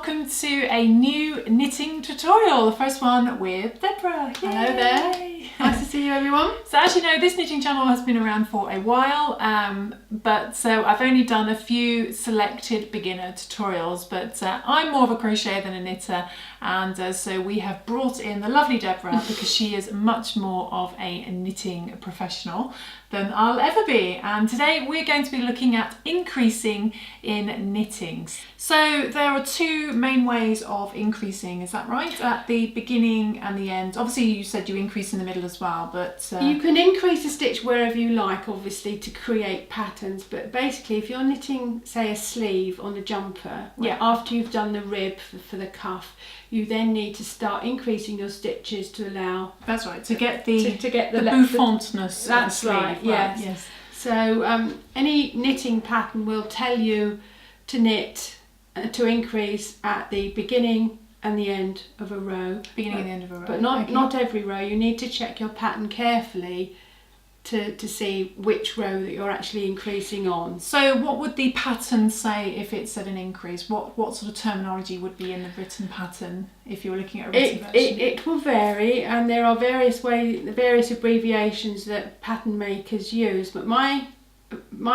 welcome to a new knitting tutorial, the first one with Deborah. Yay. Hello there. Nice to see you, everyone. So as you know, this knitting channel has been around for a while, but I've only done a few selected beginner tutorials, but I'm more of a crocheter than a knitter, and so we have brought in the lovely Deborah because she is much more of a knitting professional than I'll ever be. And today we're going to be looking at increasing in knitting. So there are two main ways of increasing, is that right? At the beginning and the end. Obviously you said you increase in the middle as well, but... You can increase a stitch wherever you like, obviously, to create patterns, but basically if you're knitting, say, a sleeve on a jumper, yeah, after you've done the rib for the cuff, you then need to start increasing your stitches to allow... That's right, to get the bouffontness. That's right, yes. So any knitting pattern will tell you to knit, to increase at the beginning and the end of a row. Beginning and the end of a row. But not every row. You need to check your pattern carefully to see which row that you're actually increasing on. So what would the pattern say if it said an increase? What sort of terminology would be in the written pattern if you were looking at a written version? It will vary, and there are various abbreviations that pattern makers use, but my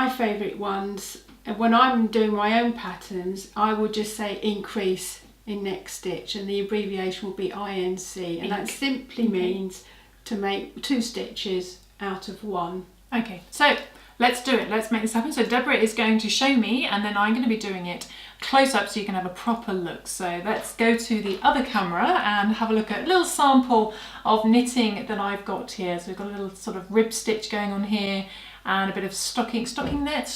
favourite ones, when I'm doing my own patterns, I would just say increase in next stitch, and the abbreviation will be INC, and that simply means to make 2 stitches out of 1. Okay, so let's do it. Let's make this happen. So Deborah is going to show me, and then I'm going to be doing it close up so you can have a proper look. So let's go to the other camera and have a look at a little sample of knitting that I've got here. So we've got a little sort of rib stitch going on here, and a bit of stocking stitch, stocking net,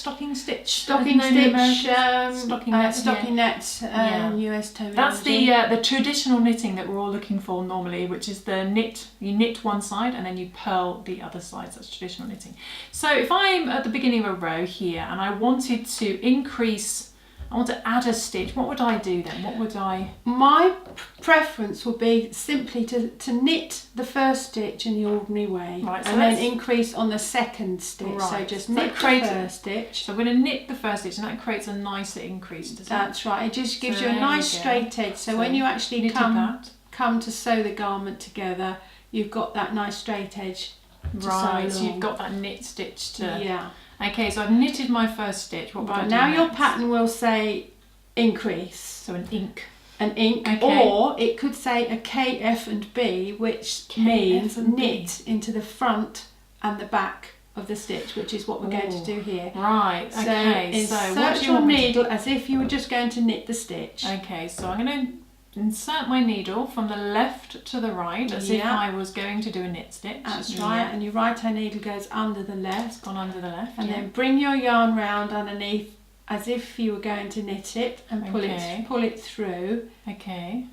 US terminology. That's the traditional knitting that we're all looking for normally, which is the knit. You knit one side and then you purl the other side. So that's traditional knitting. So if I'm at the beginning of a row here and I wanted to increase, I want to add a stitch, what would I do then? What would I... My preference would be simply to knit the first stitch in the ordinary way, right, so and then increase on the second stitch. Right. So just knit the first stitch. So I'm going to knit the first stitch, and that creates a nicer increase, doesn't it? That's right. It just gives you a nice straight edge. So when you actually come to sew the garment together, you've got that nice straight edge. Right. So you've got that knit stitch to... Yeah. Okay, so I've knitted my first stitch. What would I do now next? your pattern will say increase. So an ink. Okay. Or it could say a K, F and B, which means knit into the front and the back of the stitch, which is what we're going to do here. Right, okay. So insert your needle as if you were just going to knit the stitch. Okay, so I'm going to insert my needle from the left to the right as if I was going to do a knit stitch. That's right, and your right hand needle goes under the left. It's gone under the left. And then bring your yarn round underneath as if you were going to knit it, and pull it through. Okay.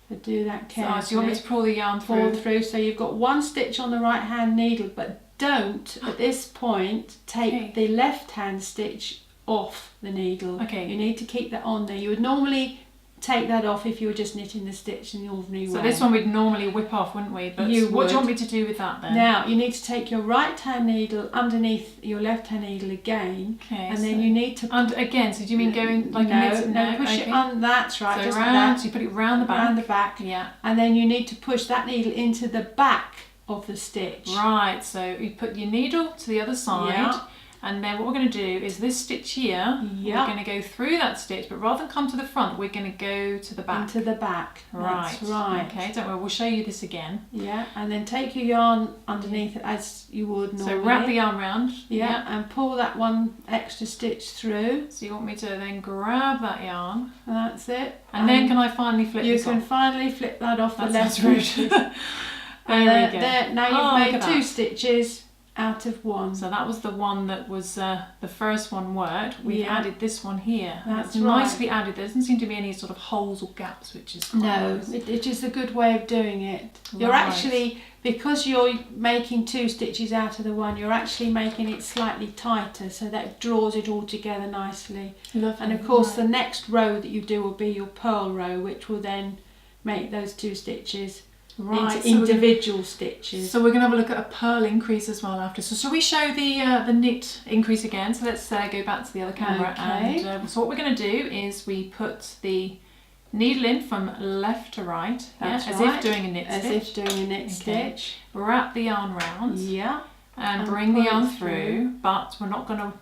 So do that carefully. So you want me to pull the yarn through? Pull through. So you've got 1 stitch on the right hand needle, but don't at this point take the left hand stitch off the needle. Okay. You need to keep that on there. You would normally take that off if you were just knitting the stitch in the ordinary way. So this one we'd normally whip off, wouldn't we? But what do you want me to do with that then? Now you need to take your right hand needle underneath your left hand needle again, and then you need to again. So do you mean going like push it on? That's right. So just round. like that. So you put it round the back. Round the back. Yeah. And then you need to push that needle into the back of the stitch. Right. So you put your needle to the other side. Yeah. And then what we're going to do is this stitch here, we're going to go through that stitch, but rather than come to the front, we're going to go to the back. Into the back. Right. That's right. Okay, don't worry, we'll show you this again. Yeah, and then take your yarn underneath it as you would normally. So wrap the yarn round. Yeah, and pull that 1 extra stitch through. So you want me to then grab that yarn. And that's it. And then can I finally flip this off? You can finally flip that off the left. There we go. Now you've made 2 stitches out of 1. So that was the one that was the first one worked. We've added this one here. That's nicely added. There doesn't seem to be any sort of holes or gaps, which is quite nice. It is a good way of doing it. You're actually, because you're making 2 stitches out of the 1, you're actually making it slightly tighter, so that draws it all together nicely. Lovely. And of course the next row that you do will be your purl row, which will then make those 2 stitches into individual stitches. So we're going to have a look at a purl increase as well after. So shall we show the knit increase again? So let's go back to the other camera. Okay. And so what we're going to do is we put the needle in from left to right, That's as right. if doing a knit As stitch. if doing a knit stitch. Wrap the yarn round Yeah. and And bring the pull it yarn through. through, but we're not going to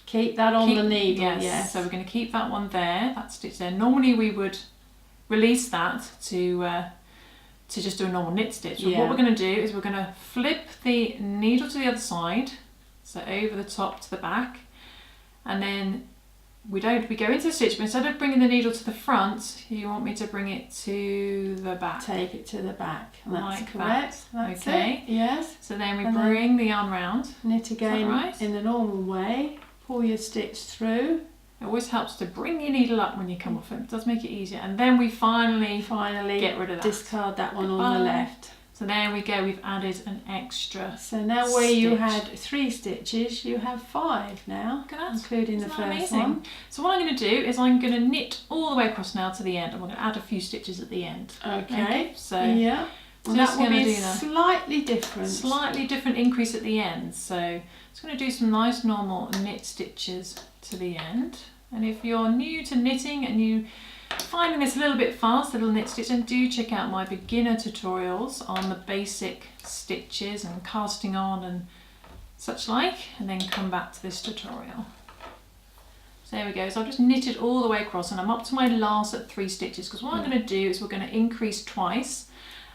Keep that on the needle. Yes. Yes. So we're going to keep that one there, that stitch there. Normally we would release that to just do a normal knit stitch. But Yeah. what we're going to do is we're going to flip the needle to the other side, so over the top to the back, and then we go into the stitch, but instead of bringing the needle to the front, you want me to bring it to the back. Take it to the back. That's Like correct. that. That's Okay. it. Yes. So then we And then- bring the yarn round. Knit again right? in the normal way. Pull your stitch through. It always helps to bring your needle up when you come off it. It does make it easier. And then we finally get rid of that. Discard that one on Goodbye. the left. So there we go, we've added an extra. So now where you stitch. had 3 stitches, you have 5 now, Look at that. including the Isn't that first amazing? one. So what I'm going to do is I'm going to knit all the way across now to the end, and we're going to add a few stitches at the end. Okay. So Yeah. And just that will gonna be do that. slightly different. slightly different increase at the end. So just going to do some nice normal knit stitches to the end. And if you're new to knitting and you finding this a little bit fast, little knit stitch, then do check out my beginner tutorials on the basic stitches and casting on and such like, and then come back to this tutorial. So there we go. So I've just knitted all the way across, and I'm up to my last at 3 stitches, because what I'm going to do is we're going to increase twice,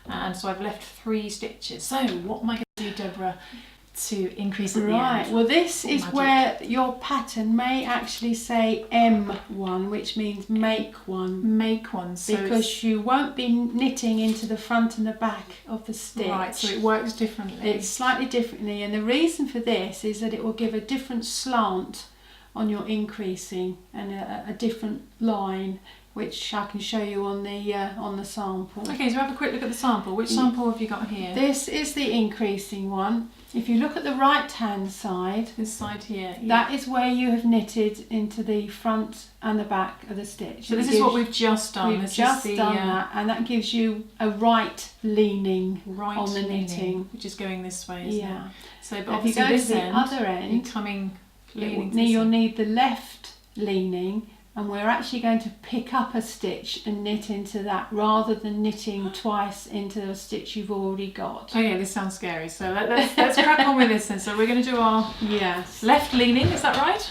and so I've left 3 stitches. So what am I going to do, Deborah, to increase at the Right, end? well this is magic. where your pattern may actually say M1, which means make one, Make one. So because you won't be knitting into the front and the back of the stitch. right, so it works differently. It's slightly differently, and the reason for this is that it will give a different slant on your increasing and a different line, which I can show you on the sample. Okay, so have a quick look at the sample. Which sample have you got here? This is the increasing one. If you look at the right hand side, This side here. Yeah. that is where you have knitted into the front and the back of the stitch. So this It is what gives- we've just done. We've This just is the done that, and that gives you a right leaning right on the leaning, knitting. which is going this way, isn't Yeah. it? So, but Now, if you obviously go to this the end, other you're end, coming leaning you'll to this end. need the left leaning, and we're actually going to pick up a stitch and knit into that rather than knitting twice into a stitch you've already got. Oh yeah, this sounds scary. So let's crack on with this then. So we're going to do our Yes. left leaning, is that right?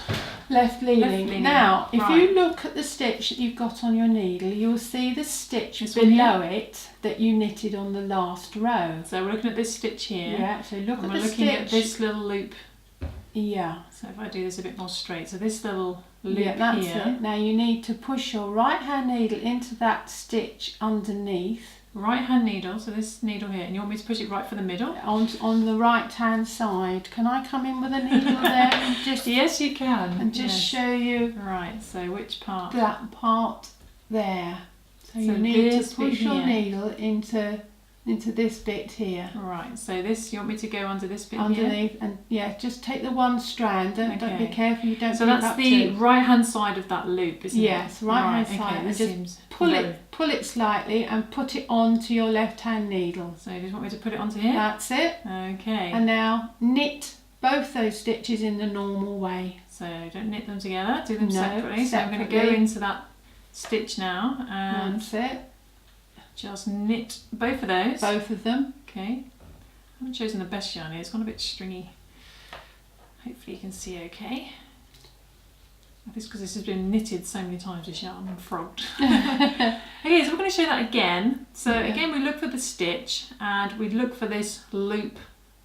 Left leaning. leaning. Now, if Right. you look at the stitch that you've got on your needle, you'll see the stitch This one below it that you knitted on the last row. So we're looking at this stitch here. Yeah, so look And at we're the looking stitch. at this little loop. Yeah. So if I do this a bit more straight, so this little loop Yeah, that's here. it. Now you need to push your right hand needle into that stitch underneath Right hand needle, so this needle here, and you want me to push it right for the middle? on the right hand side. Can I come in with a needle there and just Yes, you can. and just yes. show you Right, so which part? that part there? So you So need this to bit push your here. needle into this bit here. Right, so this, you want me to go under this bit here? Underneath, and yeah, just take the one strand. Don't be Okay. careful, you don't So pick that's up the two. right hand side of that loop, isn't Yes, it? right-hand side, Okay, and this just seems Pull low. pull it slightly and put it onto your left hand needle. So you just want me to put it onto here? That's it. Okay. And now knit both those stitches in the normal way. So don't knit them together, do them No, separately. So I'm going to go separately. into that stitch now and That's it. just knit both of those. Both of them. Okay. I haven't chosen the best yarn here, it's gone a bit stringy. Hopefully you can see okay. This because this has been knitted so many times, this yarn, and frogged. Okay, so we're going to show that again. So Yeah. again, we look for the stitch and we look for this loop,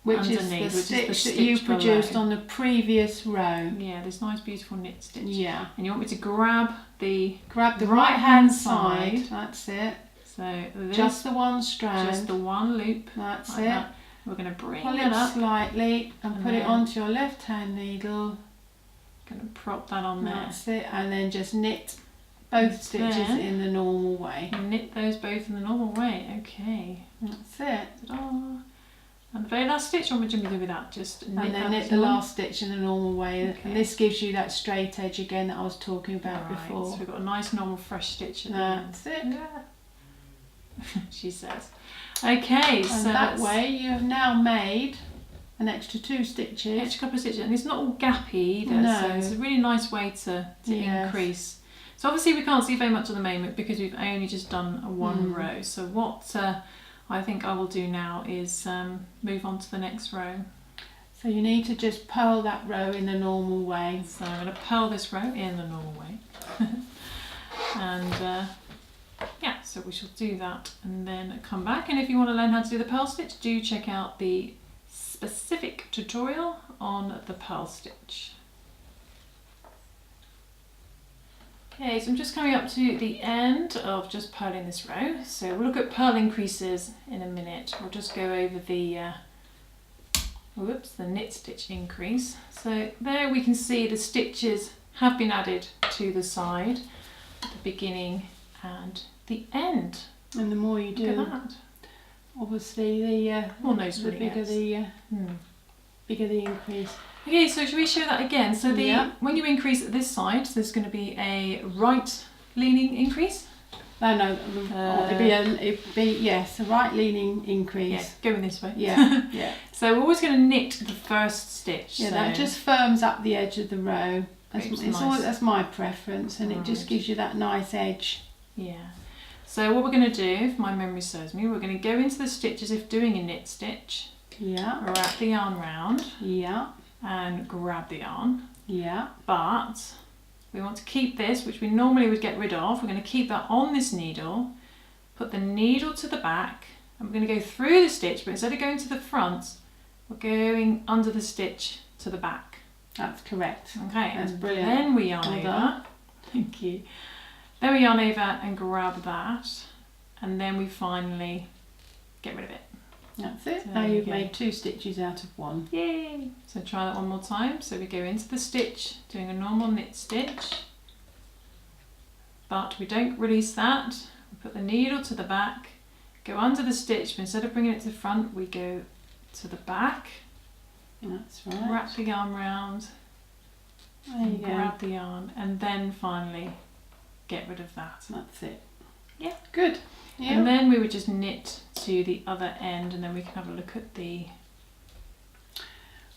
Which underneath, is which the is the stitch that stitch you produced below. on the previous row. yeah, this nice beautiful knit stitch. Yeah. And you want me to grab the, Grab the Right right hand hand side. side. That's it. so this, Just the one strand. just the one loop, That's like it. that. We're going to bring Pull it it up, slightly and And put it then- onto your left hand needle. going to prop that on there. That's it. And then just knit both stitches There. in the normal way. Knit those both in the normal way. Okay. That's it. Ta-da. And the very last stitch, what would you do with that? Just knit And then that knit as the well? last stitch in the normal way. Okay. And this gives you that straight edge again that I was talking about Right, before. so we've got a nice normal fresh stitch at the end. That's it. Yeah. She says. Okay, And so that that's way you have now made an extra 2 stitches. extra couple of stitches, and it's not all gappy either, No. so it's a really nice way to Yes. increase. So obviously we can't see very much at the moment because we've only just done a one row. So what I think I will do now is move on to the next row. So you need to just purl that row in the normal way. So I'm going to purl this row in the normal way. And yeah, so we shall do that and then come back. And if you want to learn how to do the purl stitch, do check out the specific tutorial on the purl stitch. Okay, so I'm just coming up to the end of just purling this row. So we'll look at purl increases in a minute. We'll just go over the knit stitch increase. So there we can see the stitches have been added to the side at the beginning and the end. And the more you do, Look at that. obviously the bigger the increase. Okay, so should we show that again? So when you increase at this side, there's going to be a right leaning increase. No, it'd be yes, a right leaning increase. Yeah, going this way. Yeah, yeah. So we're always going to knit the first stitch. Yeah, so that just firms up the edge of the row. Nice. That's my preference, and it just gives you that nice edge. Yeah. So what we're going to do, if my memory serves me, we're going to go into the stitch as if doing a knit stitch. Yeah. Wrap the yarn round. Yeah. And grab the yarn. Yeah. But we want to keep this, which we normally would get rid of. We're going to keep that on this needle, put the needle to the back, and we're going to go through the stitch, but instead of going to the front, we're going under the stitch to the back. That's correct. Okay, that's and brilliant. then we yarn over. Thank you. Then we yarn over and grab that, and then we finally get rid of it. That's it. So now you've made 2 stitches out of 1. Yay! So try that one more time. So we go into the stitch, doing a normal knit stitch, but we don't release that. We put the needle to the back, go under the stitch, but instead of bringing it to the front, we go to the back. That's right. Wrap the yarn round, There you go. grab the yarn, and then finally get rid of that. That's it. Yeah. Good. Yeah. And then we would just knit to the other end, and then we can have a look at the...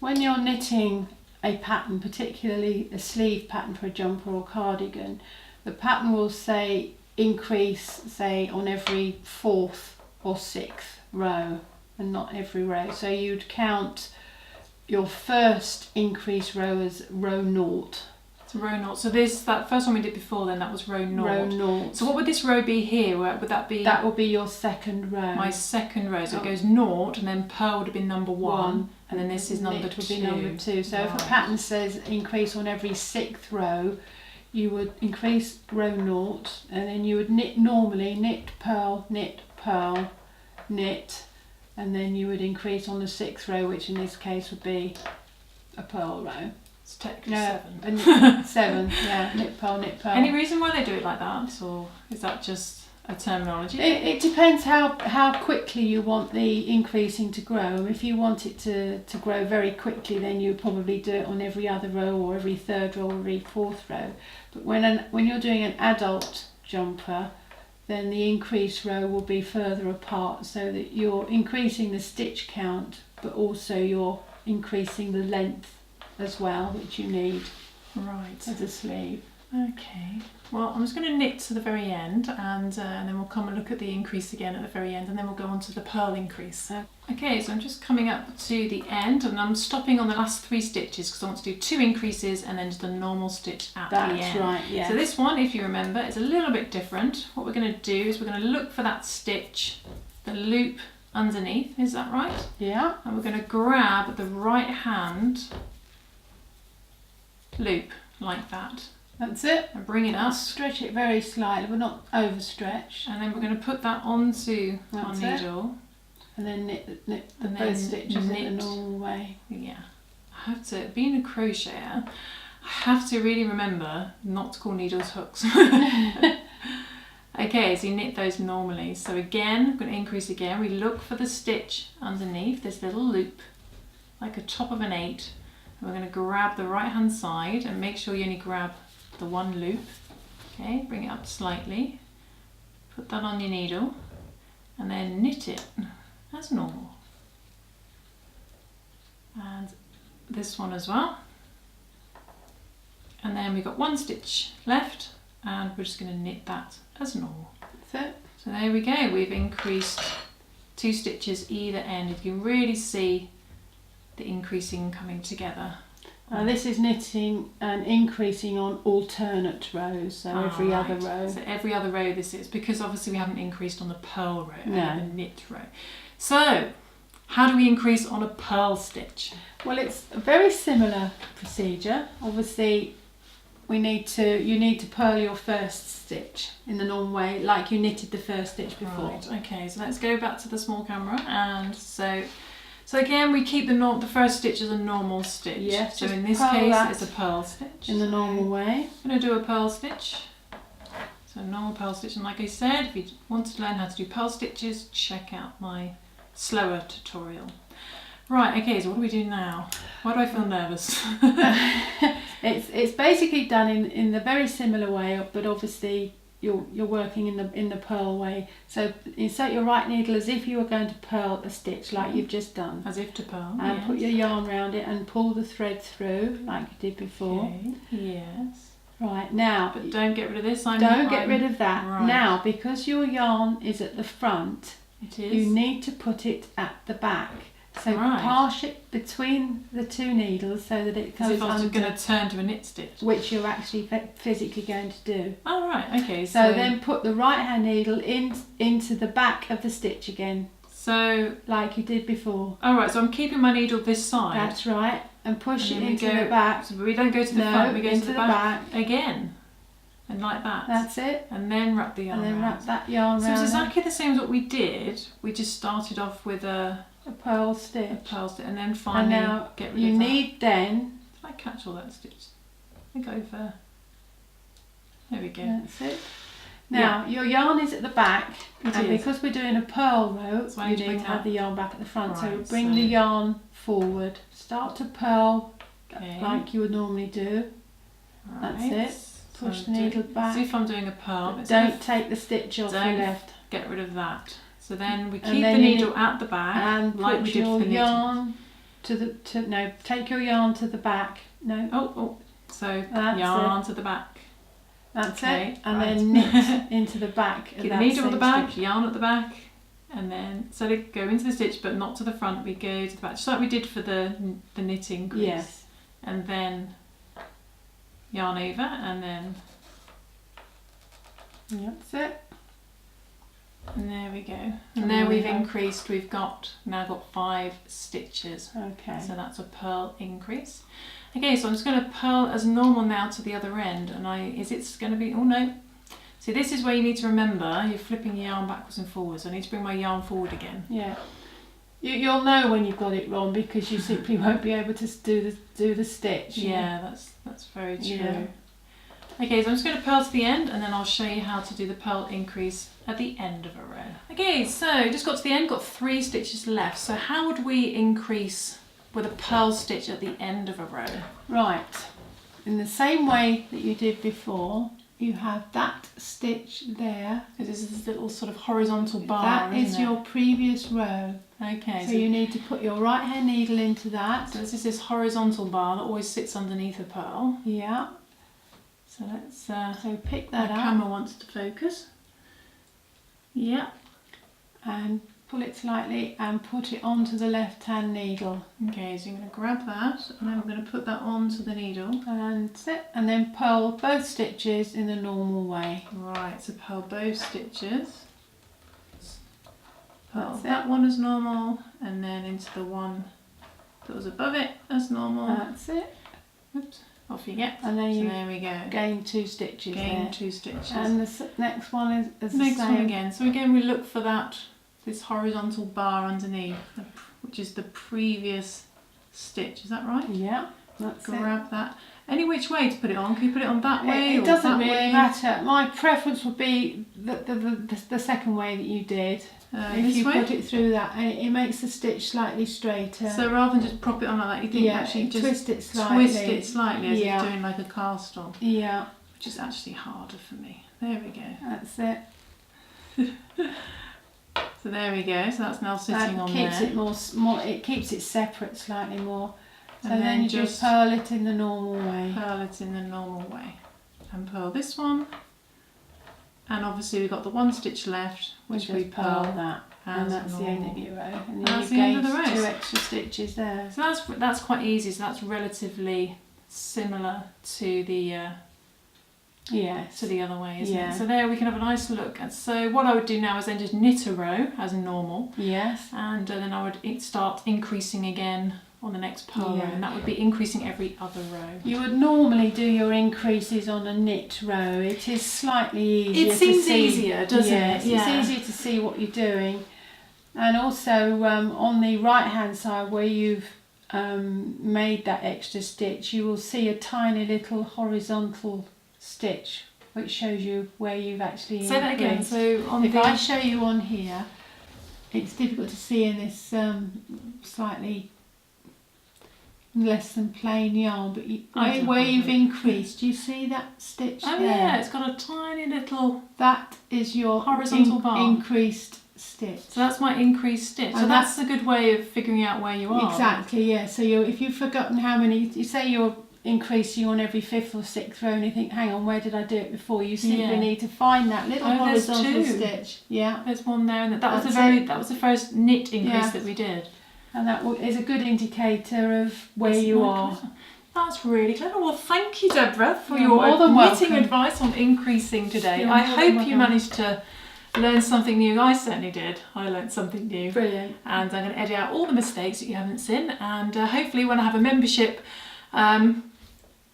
When you're knitting a pattern, particularly a sleeve pattern for a jumper or cardigan, the pattern will say increase, say, on every 4th or 6th row, and not every row. So you'd count your first increase row as row 0. Row 0. So that first one we did before then, that was row 0. Row 0. So what would this row be here? Would that be... That will be your second row. My second row. So it goes 0, and then purl would have been number 1, and then this is number 2. Would be number 2. So if a pattern says increase on every 6th row, you would increase row 0, and then you would knit normally, knit, purl, knit, and then you would increase on the 6th row, which in this case would be a purl row. It's technically 7. 7, yeah, knit, purl, knit, purl. Any reason why they do it like that, or is that just a terminology? It depends how quickly you want the increasing to grow. If you want it to grow very quickly, then you probably do it on every other row, or every 3rd row, or every 4th row. But when you're doing an adult jumper, then the increase row will be further apart, so that you're increasing the stitch count, but also you're increasing the length as well, which you need as a sleeve. Okay, well I'm just going to knit to the very end, and then we'll come and look at the increase again at the very end, and then we'll go on to the purl increase. Okay, so I'm just coming up to the end, and I'm stopping on the last 3 stitches because I want to do 2 increases and then just a normal stitch at the end. That's right, yeah. So this one, if you remember, is a little bit different. What we're going to do is we're going to look for that stitch, the loop underneath, is that right? Yeah. And we're going to grab the right hand loop like that. That's it. And bring it up. Stretch it very slightly, but not overstretch. And then we're going to put that onto our needle. And then knit the both stitches in the normal way. Yeah. I have to, being a crocheter, I have to really remember not to call needles hooks. Okay, so you knit those normally. So again, I'm going to increase again. We look for the stitch underneath this little loop, like a top of an 8. And we're going to grab the right hand side and make sure you only grab the one loop. Okay, bring it up slightly. Put that on your needle and then knit it as normal. And this one as well. And then we've got 1 stitch left. and we're just going to knit that as normal. That's it. So there we go, we've increased 2 stitches either end. You can really see the increasing coming together. This is knitting and increasing on alternate rows, so every other row. So every other row this is, because obviously we haven't increased on the purl row, No. the knit row. So, how do we increase on a purl stitch? Well, it's a very similar procedure. Obviously, you need to purl your first stitch in the normal way, like you knitted the first stitch before. Right, okay, so let's go back to the small camera, and so again we keep the first stitch as a normal stitch. Yes, so just in this purl case that it's a purl stitch. In the normal way. I'm going to do a purl stitch. So normal purl stitch, and like I said, if you want to learn how to do purl stitches, check out my slower tutorial. Right, okay, so what do we do now? Why do I feel nervous? It's basically done in the very similar way, but obviously you're working in the purl way. So insert your right needle as if you were going to purl a stitch, like you've just done. As if to purl, And yes. put your yarn around it and pull the thread through like you did before. Okay, yes. Right, now, But don't get rid of this. don't get rid of that. Right. Now, because your yarn is at the front, It is. you need to put it at the back. So Right. pass it between the 2 needles so that it As goes if I was under, going to turn to a knit stitch. which you're actually physically going to do. Oh, right, okay. So then put the right hand needle into the back of the stitch again, So, like you did before. all right, so I'm keeping my needle this side. That's right. And push And it then we into go- the back. So we don't go to the No, front, we go to into the the back, again. And like that. That's it. And then wrap the yarn And then around. wrap that yarn So around it's it. exactly the same as what we did. We just started off with a A purl stitch. purl stitch and then And finally now get rid you of that. need then, Did I catch all that stitch? I think over. There we go. that's it. Now your yarn is at the back, It and is. because we're doing a purl row, So I you need to need bring to have that- the yarn back at the front. So Right, bring so- the yarn forward. Start to purl Okay. like you would normally do. That's Right. it. So Push the do- needle back. As if I'm doing a purl. It's Don't if- take the stitch off Don't the left. get rid of that. So then we And keep then the you needle at the back, And like put we did your for the knitting. yarn take your yarn to the back. No, Oh, so That's yarn to the back. that's Okay, it. And right. then knit into the back. of Keep the that needle at the same back, stitch. yarn at the back, and then so they go into the stitch, but not to the front. We go to the back, just like we did for the knitting crease. Yes. And then yarn over, and then That's it. and there we go. And And there there we we've go. increased. We've now got 5 stitches. Okay. So that's a purl increase. Okay, so I'm just going to purl as normal now to the other end, and is it going to be? Oh no. See, this is where you need to remember you're flipping your yarn backwards and forwards. I need to bring my yarn forward again. Yeah. You'll know when you've got it wrong because you simply won't be able to do the stitch. Yeah, that's very true. Yeah. Okay, so I'm just going to purl to the end, and then I'll show you how to do the purl increase at the end of a row. Okay, so just got to the end, got 3 stitches left. So how would we increase with a purl stitch at the end of a row? Right. In the same way that you did before, you have that stitch there. Because this is this little sort of horizontal bar, That is isn't it? your previous row. Okay, So you need to put your right hand needle into that. so this is this horizontal bar that always sits underneath a purl. Yeah. So let's. So pick The that up camera wants to focus. Yeah. and pull it slightly and put it onto the left hand needle. Okay, so you're going to grab that, and then we're going to put that onto the needle. And sit, and then purl both stitches in the normal way. Right, so purl both stitches. Purl That's that it. one as normal, and then into the one that was above it as normal. That's it. Oops, off you get. And then So you there we go. gain 2 stitches Gain there. 2 stitches. And the next one is the Next same. one again. So again, we look for this horizontal bar underneath, which is the previous stitch. Is that right? Yeah, that's it. Grab that. Any which way to put it on? Can you put it on that way? It or doesn't that really way? matter. My preference would be the second way that you did. If This you way. put it through that, and it makes the stitch slightly straighter. So rather than just prop it on like that, you think actually just twist it slightly. twist it slightly as Yeah. if doing like a cast on, Yeah, which is actually harder for me. There we go. that's it. So there we go. So that's now sitting That on keeps there. it more. It keeps it separate slightly more. So And then then you just just purl it in the normal way. Purl it in the normal way, and purl this one And obviously we've got the one stitch left, which we purl that, and that's the end of your row. And then that's you the end of the gain row. 2 extra stitches there. So that's quite easy. So that's relatively similar to the to the other way, isn't it? So there we can have a nice look. And so what I would do now is then just knit a row as normal. Yes. And then I would start increasing again on the next purl row, and that would be increasing every other row. You would normally do your increases on a knit row. It is slightly easier. It seems to see. easier, doesn't it? Yeah. It's easier to see what you're doing. And also on the right hand side where you've made that extra stitch, you will see a tiny little horizontal stitch which shows you where you've actually Say that again. So on if I show you on here, it's difficult to see in this slightly less than plain yarn, but where you've increased, do you see that stitch there? Yeah, it's got a tiny little, that is your horizontal bar. Increased stitch. So that's my increased stitch. So that's a good way of figuring out where you are. Exactly, yeah. So if you've forgotten how many, you say you're increasing on every 5th or 6th row and you think, hang on, where did I do it before? You simply need to find that little horizontal stitch. Yeah. There's one there, and that was the first knit increase that we did. And that is a good indicator of where you are. That's really clever. Well, thank you, Deborah, for your knitting advice on increasing today. I hope you managed to learn something new. I certainly did. I learned something new. Brilliant. And I'm going to edit out all the mistakes that you haven't seen. And hopefully when I have a membership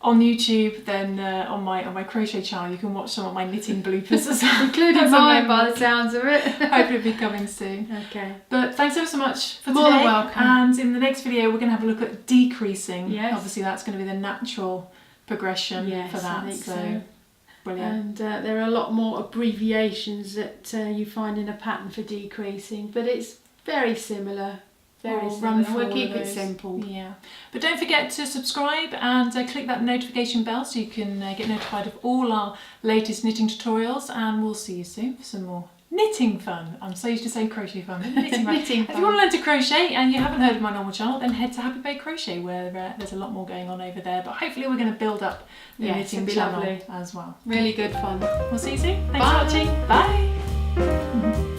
on YouTube, then on my crochet channel, you can watch some of my knitting bloopers as well. Including mine, by the sounds of it. Hopefully it'll be coming soon. Okay. But thanks ever so much for More today. than welcome. And in the next video, we're going to have a look at decreasing. Yes. Obviously, that's going to be the natural progression for that. I think so. Brilliant. And there are a lot more abbreviations that you find in a pattern for decreasing, but it's very similar. We'll keep it simple. Yeah. But don't forget to subscribe and click that notification bell so you can get notified of all our latest knitting tutorials, and we'll see you soon for some more knitting fun. I'm so used to saying crochet fun, but knitting fun. If you want to learn to crochet and you haven't heard of my normal channel, then head to Happy Babe Crochet, where there's a lot more going on over there. But hopefully we're going to build up the knitting channel as well. Really good fun. We'll see you soon. Thanks for watching. Bye.